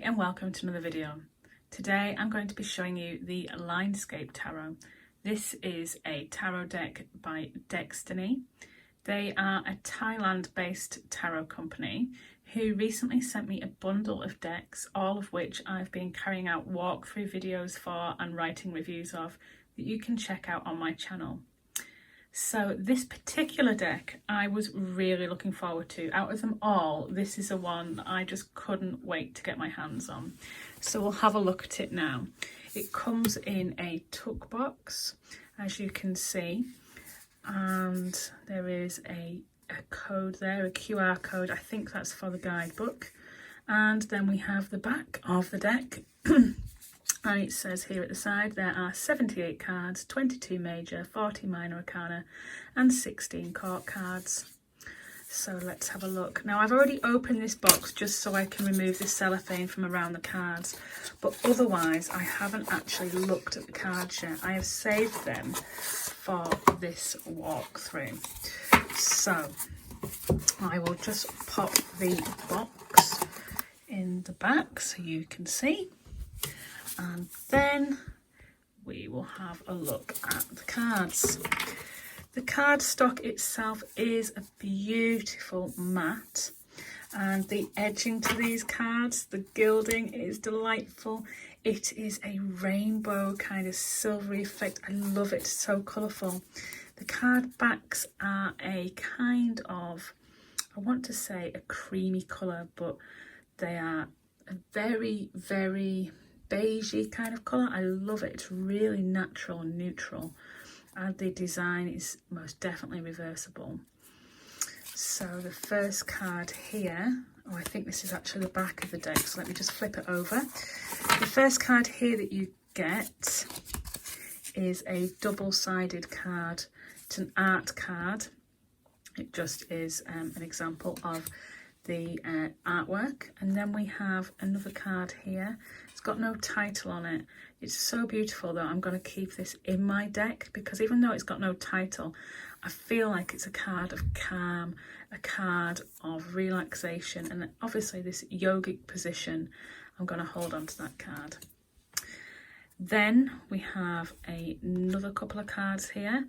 and welcome to another video. Today I'm going to be showing you the Linescape Tarot. This is a tarot deck by Deckstiny. They are a Thailand-based tarot company who recently sent me a bundle of decks, all of which I've been carrying out walkthrough videos for and writing reviews of that you can check out on my channel. So this particular deck I was really looking forward to. Out of them all, this is the one that I just couldn't wait to get my hands on. So we'll have a look at it now. It comes in a tuck box, as you can see, and there is a code there, a QR code. I think that's for the guidebook. And then we have the back of the deck. And it says here at the side there are 78 cards, 22 major, 40 minor arcana and 16 court cards. So let's have a look. Now I've already opened this box just so I can remove the cellophane from around the cards, but otherwise I haven't actually looked at the cards yet. I have saved them for this walkthrough. So I will just pop the box in the back so you can see. And then we will have a look at the cards. The card stock itself is a beautiful matte, and the edging to these cards, the gilding is delightful. It is a rainbow kind of silvery effect. I love it, so colourful. The card backs are a kind of, I want to say a creamy colour, but they are a very, very beigey kind of colour. I love it. It's really natural and neutral, and the design is most definitely reversible. So the first card here, I think this is actually the back of the deck, so let me just flip it over. The first card here that you get is a double-sided card. It's an art card. It just is an example of the artwork. And then we have another card here. It's got no title on it. It's so beautiful though. I'm going to keep this in my deck because even though it's got no title, I feel like it's a card of calm, a card of relaxation, and obviously this yogic position. I'm going to hold on to that card. Then we have another couple of cards here.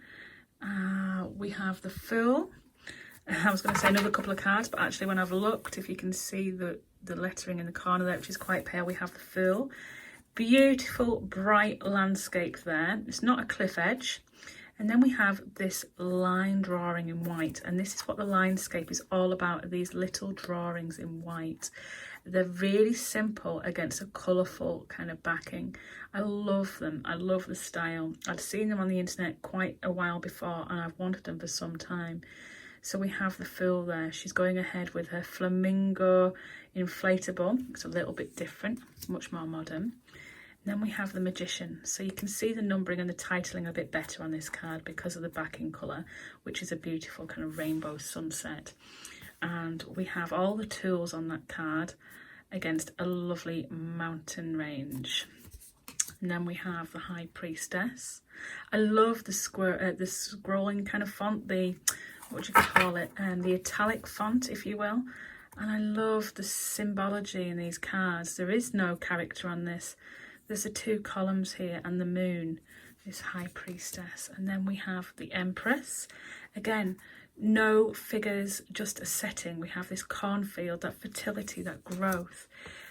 We have the Fool. I was going to say another couple of cards, but actually when I've looked, if you can see the lettering in the corner there, which is quite pale, we have the Fool. Beautiful, bright landscape there. It's not a cliff edge. And then we have this line drawing in white. And this is what the Linescape is all about, these little drawings in white. They're really simple against a colourful kind of backing. I love them. I love the style. I'd seen them on the internet quite a while before, and I've wanted them for some time. So we have the Fool there. She's going ahead with her flamingo inflatable. It's a little bit different, much more modern. And then we have the Magician. So you can see the numbering and the titling a bit better on this card because of the backing colour, which is a beautiful kind of rainbow sunset. And we have all the tools on that card against a lovely mountain range. And then we have the High Priestess. I love the scrolling kind of font, what do you call it, the italic font, if you will. And I love the symbology in these cards. There is no character on this. There's the two columns here and the moon, this High Priestess. And then we have the Empress. Again, no figures, just a setting. We have this cornfield, that fertility, that growth.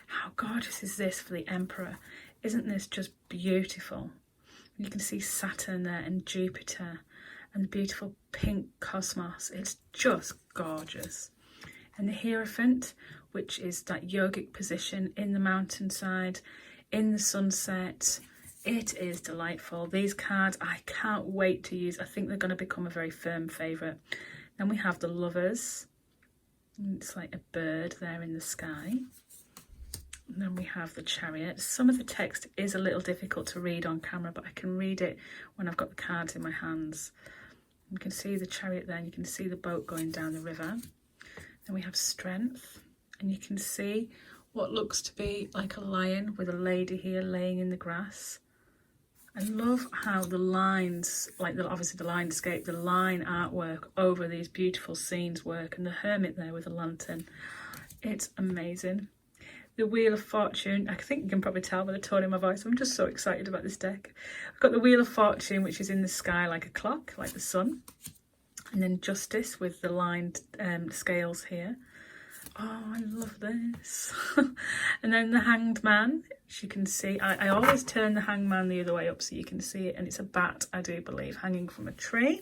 How gorgeous is this for the Emperor? Isn't this just beautiful? You can see Saturn there and Jupiter and the beautiful pink cosmos. It's just gorgeous. And the Hierophant, which is that yogic position in the mountainside, in the sunset. It is delightful. These cards, I can't wait to use. I think they're going to become a very firm favourite. Then we have the Lovers. It's like a bird there in the sky. And then we have the Chariot. Some of the text is a little difficult to read on camera, but I can read it when I've got the cards in my hands. You can see the chariot there, and you can see the boat going down the river. Then we have Strength, and you can see what looks to be like a lion with a lady here laying in the grass. I love how the lines, like obviously the Linescape, the line artwork over these beautiful scenes work, and the Hermit there with a lantern. It's amazing. the Wheel of Fortune. I think you can probably tell by the tone in my voice. I'm just so excited about this deck. I've got the Wheel of Fortune, which is in the sky like a clock, like the sun. And then Justice with the lined scales here. Oh, I love this. And then the Hanged Man, as you can see. I always turn the Hanged Man the other way up so you can see it. And it's a bat, I do believe, hanging from a tree.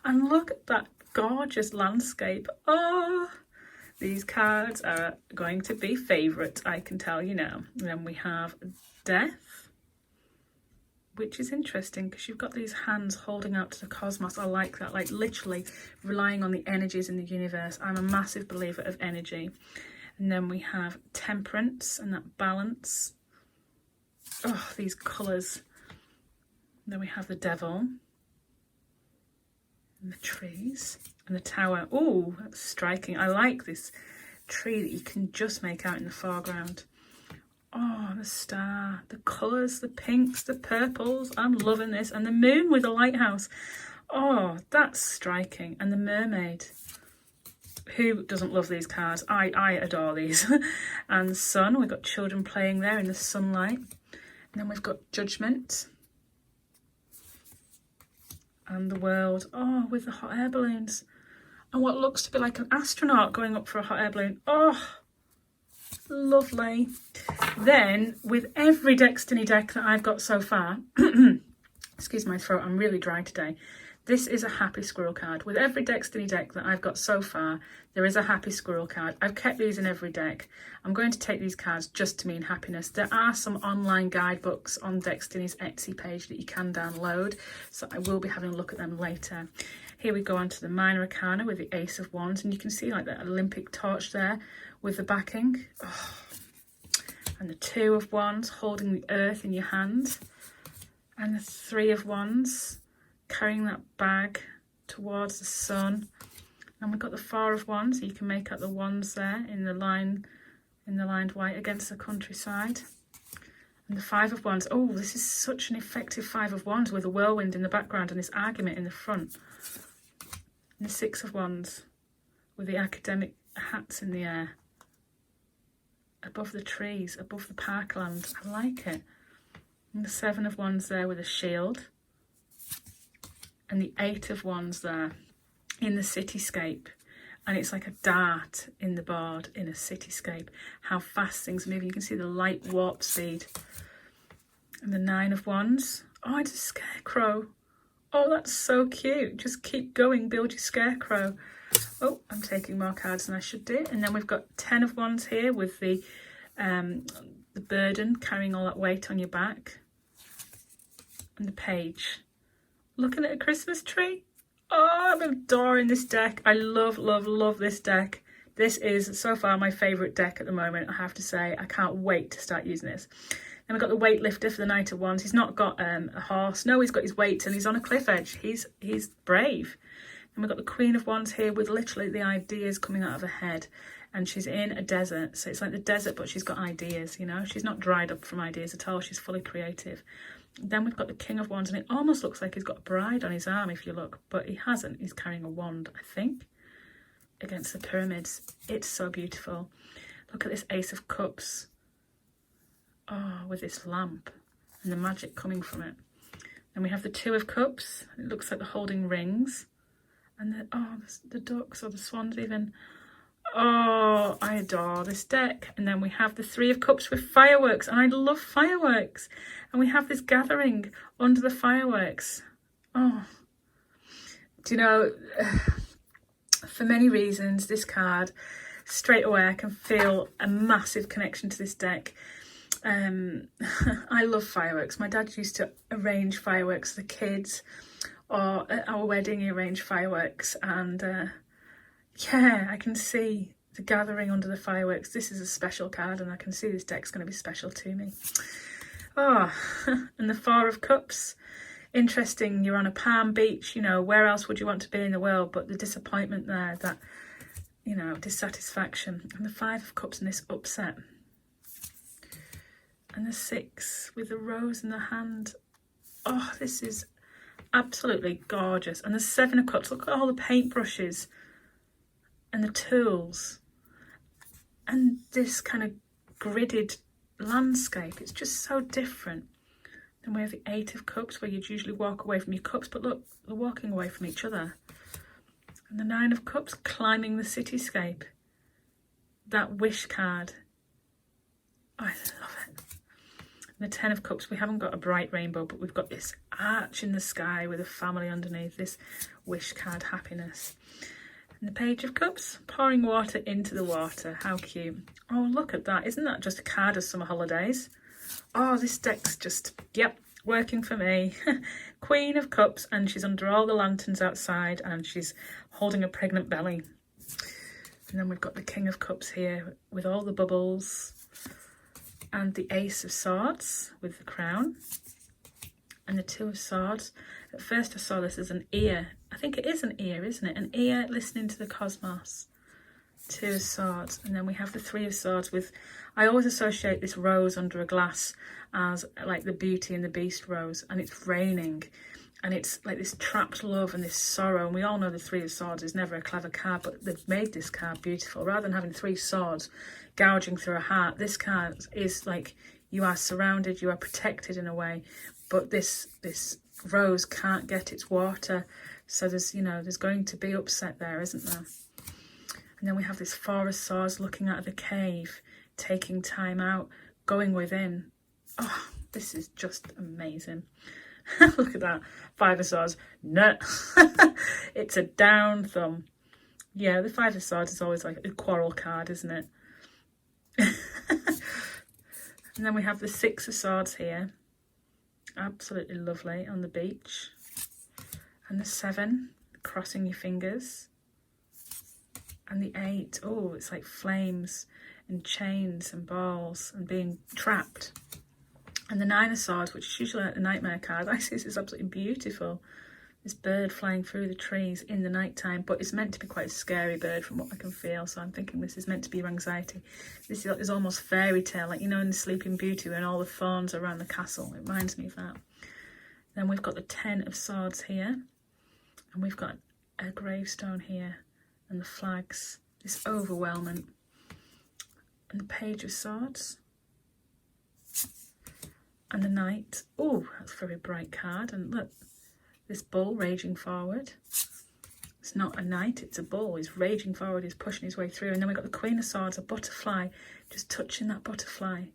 And look at that gorgeous landscape. Oh, these cards are going to be favourites, I can tell you now. And then we have Death, which is interesting because you've got these hands holding out to the cosmos. I like that, like literally relying on the energies in the universe. I'm a massive believer of energy. And then we have Temperance and that balance. Oh, these colours. And then we have the Devil. And the trees. And the Tower. Oh, that's striking. I like this tree that you can just make out in the foreground. Oh, the star, the colours, the pinks, the purples. I'm loving this. And the moon with a lighthouse. Oh, that's striking. And the mermaid. Who doesn't love these cards? I adore these. And the sun. We've got children playing there in the sunlight. And then we've got Judgment. And the World. Oh, with the hot air balloons. And what looks to be like an astronaut going up for a hot air balloon. Oh, lovely. Then, with every Deckstiny deck that I've got so far, excuse my throat, I'm really dry today. This is a happy squirrel card. With every Deckstiny deck that I've got so far, there is a happy squirrel card. I've kept these in every deck. I'm going to take these cards just to mean happiness. There are some online guidebooks on Deckstiny's Etsy page that you can download, so I will be having a look at them later. Here we go on to the Minor Arcana with the Ace of Wands, and you can see like that Olympic torch there with the backing. Oh. And the Two of Wands holding the earth in your hand. And the Three of Wands carrying that bag towards the sun. And we've got the Four of Wands, so you can make out the wands there in the lined white against the countryside. And the Five of Wands. Oh, this is such an effective Five of Wands with a whirlwind in the background and this argument in the front. And the Six of Wands with the academic hats in the air. Above the trees, above the parkland. I like it. And the Seven of Wands there with a shield. And the Eight of Wands there in the cityscape. And it's like a dart in the board in a cityscape. How fast things move. You can see the light warp speed. And the Nine of Wands. Oh, it's a scarecrow. Oh, that's so cute. Just keep going, build your scarecrow. Oh, I'm taking more cards than I should do. And then we've got 10 of Wands here with the burden, carrying all that weight on your back. And the Page. Looking at a Christmas tree. Oh, I'm adoring this deck. I love, love, love this deck. This is so far my favourite deck at the moment, I have to say. I can't wait to start using this. Then we've got the weightlifter for the Knight of Wands. He's not got a horse. No, he's got his weights and he's on a cliff edge. He's brave. And we've got the Queen of Wands here with literally the ideas coming out of her head. And she's in a desert. So it's like the desert, but she's got ideas, you know. She's not dried up from ideas at all. She's fully creative. Then we've got the King of Wands. And it almost looks like he's got a bride on his arm if you look. But he hasn't. He's carrying a wand, I think, against the pyramids. It's so beautiful. Look at this Ace of Cups. Oh, with this lamp and the magic coming from it. Then we have the Two of Cups. It looks like they're holding rings. And the ducks or the swans even. Oh, I adore this deck. And then we have the Three of Cups with fireworks. And I love fireworks. And we have this gathering under the fireworks. Oh, do you know, for many reasons, this card, straight away I can feel a massive connection to this deck. I love fireworks. My dad used to arrange fireworks for the kids, or at our wedding he arranged fireworks, and yeah, I can see the gathering under the fireworks. This is a special card and I can see this deck's going to be special to me. Oh, and the Four of Cups. Interesting, you're on a palm beach, you know, where else would you want to be in the world but the disappointment there, that, you know, dissatisfaction. And the Five of Cups and this upset. And the Six with the rose in the hand. Oh, this is absolutely gorgeous. And the Seven of Cups, look at all the paintbrushes and the tools. And this kind of gridded landscape. It's just so different. Then we have the Eight of Cups, where you'd usually walk away from your cups, but look, they're walking away from each other. And the Nine of Cups, climbing the cityscape. That wish card. Oh, I love it. And the Ten of Cups, we haven't got a bright rainbow, but we've got this arch in the sky with a family underneath, this wish card, happiness. And the Page of Cups, pouring water into the water. How cute. Oh, look at that. Isn't that just a card of summer holidays? Oh, this deck's just, yep, working for me. Queen of Cups, and she's under all the lanterns outside, and she's holding a pregnant belly. And then we've got the King of Cups here with all the bubbles, and the Ace of Swords with the crown, and the Two of Swords. At first I saw this as an ear. I think it is an ear, isn't it? An ear listening to the cosmos. Two of Swords. And then we have the Three of Swords with, I always associate this rose under a glass as like the Beauty and the Beast rose, and it's raining, and it's like this trapped love and this sorrow. And we all know the Three of Swords is never a clever card, but they've made this card beautiful. Rather than having three swords gouging through a heart, this card is like you are surrounded, you are protected in a way, but this rose can't get its water. So there's, you know, there's going to be upset there, isn't there? And then we have this Four of Swords looking out of the cave, taking time out, going within. Oh, this is just amazing. Look at that. Five of Swords. No. It's a down thumb. Yeah, the Five of Swords is always like a quarrel card, isn't it? And then we have the Six of Swords here. Absolutely lovely on the beach. And the Seven, crossing your fingers. And the Eight, oh, it's like flames and chains and balls and being trapped. And the Nine of Swords, which is usually like the nightmare card. I see this is absolutely beautiful. This bird flying through the trees in the nighttime, but it's meant to be quite a scary bird from what I can feel. So I'm thinking this is meant to be your anxiety. This is almost fairy tale, like, you know, in the Sleeping Beauty when all the fawns are around the castle. It reminds me of that. Then we've got the Ten of Swords here. And we've got a gravestone here. And the flags, this overwhelming. And the Page of Swords. And the Knight. Oh, that's a very bright card. And look, this bull raging forward. It's not a knight, it's a bull. He's raging forward, he's pushing his way through. And then we've got the Queen of Swords, a butterfly, just touching that butterfly.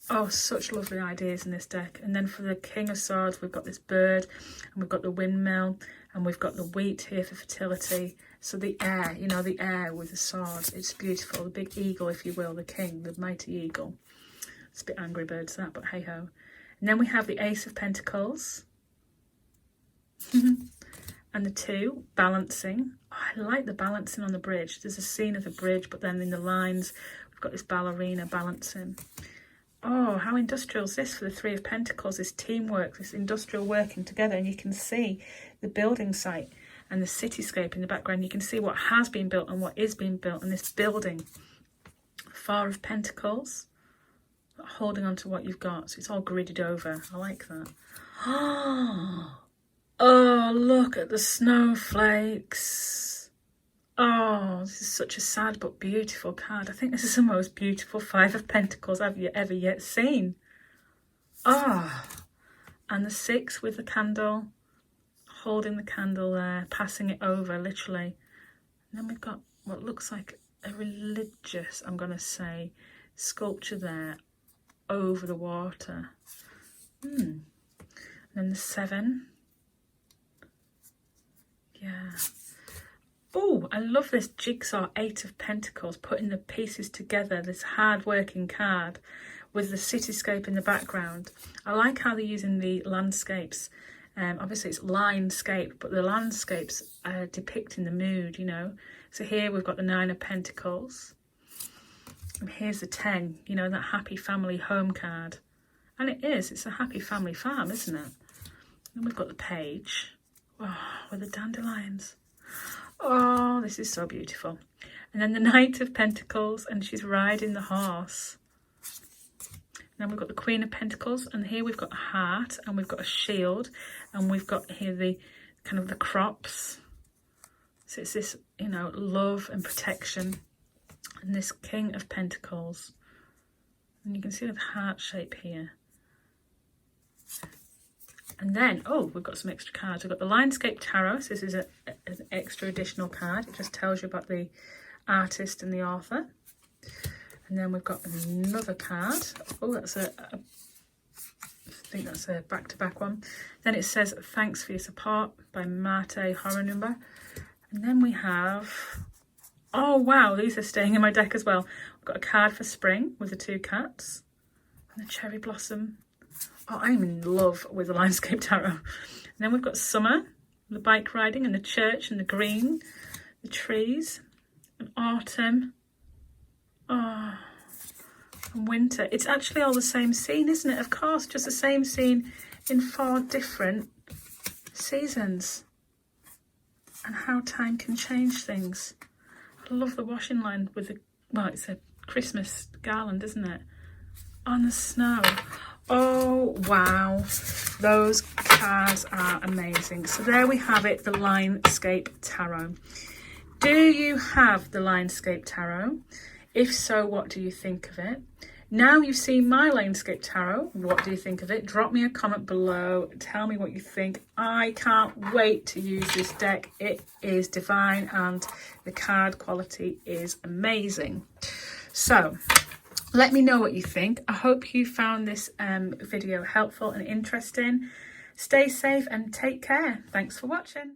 Oh, such lovely ideas in this deck. And then for the King of Swords, we've got this bird, and we've got the windmill, and we've got the wheat here for fertility. So the air, you know, the air with the sword, it's beautiful. The big eagle, if you will, the king, the mighty eagle. It's a bit Angry Birds that, but hey-ho. And then we have the Ace of Pentacles. And the Two, balancing. Oh, I like the balancing on the bridge. There's a scene of the bridge, but then in the lines, we've got this ballerina balancing. Oh, how industrial is this for the Three of Pentacles, this teamwork, this industrial working together. And you can see the building site and the cityscape in the background. You can see what has been built and what is being built, and this building. Four of Pentacles, holding on to what you've got. So it's all gridded over. I like that. Oh, look at the snowflakes. Oh, this is such a sad but beautiful card. I think this is the most beautiful Five of Pentacles I've ever yet seen. Ah, and the Six with the candle, holding the candle there, passing it over, literally. And then we've got what looks like a religious, I'm going to say, sculpture there over the water. And then the Seven. Yeah. Oh, I love this jigsaw Eight of Pentacles, putting the pieces together, this hard-working card with the cityscape in the background. I like how they're using the landscapes. Obviously it's Linescape, but the landscapes are depicting the mood, you know. So here we've got the Nine of Pentacles. And here's the 10, you know, that happy family home card. And it is, it's a happy family farm, isn't it? And we've got the Page. Oh, with the dandelions. Oh, this is so beautiful. And then the Knight of Pentacles, and she's riding the horse. And then we've got the Queen of Pentacles, and here we've got a heart, and we've got a shield, and we've got here the kind of the crops. So it's this, you know, love and protection. And this King of Pentacles. And you can see the heart shape here. And then, oh, we've got some extra cards. We've got the Linescape Tarot. So this is an extra additional card. It just tells you about the artist and the author. And then we've got another card. Oh, that's I think that's a back-to-back one. Then it says, Thanks for your support by Marte Horror. And then we have, oh wow, these are staying in my deck as well. We've got a card for spring with the 2 cats and the cherry blossom. Oh, I'm in love with the Linescape Tarot. And then we've got summer, the bike riding, and the church, and the green, the trees, and autumn. Oh, and winter. It's actually all the same scene, isn't it? Of course, just the same scene in 4 different seasons. And how time can change things. I love the washing line with the, well, it's a Christmas garland, isn't it? On the snow. Oh, wow. Those cards are amazing. So there we have it, the Linescape Tarot. Do you have the Linescape Tarot? If so, what do you think of it? Now you've seen my Linescape Tarot, what do you think of it? Drop me a comment below. Tell me what you think. I can't wait to use this deck. It is divine and the card quality is amazing. So let me know what you think. I hope you found this video helpful and interesting. Stay safe and take care. Thanks for watching.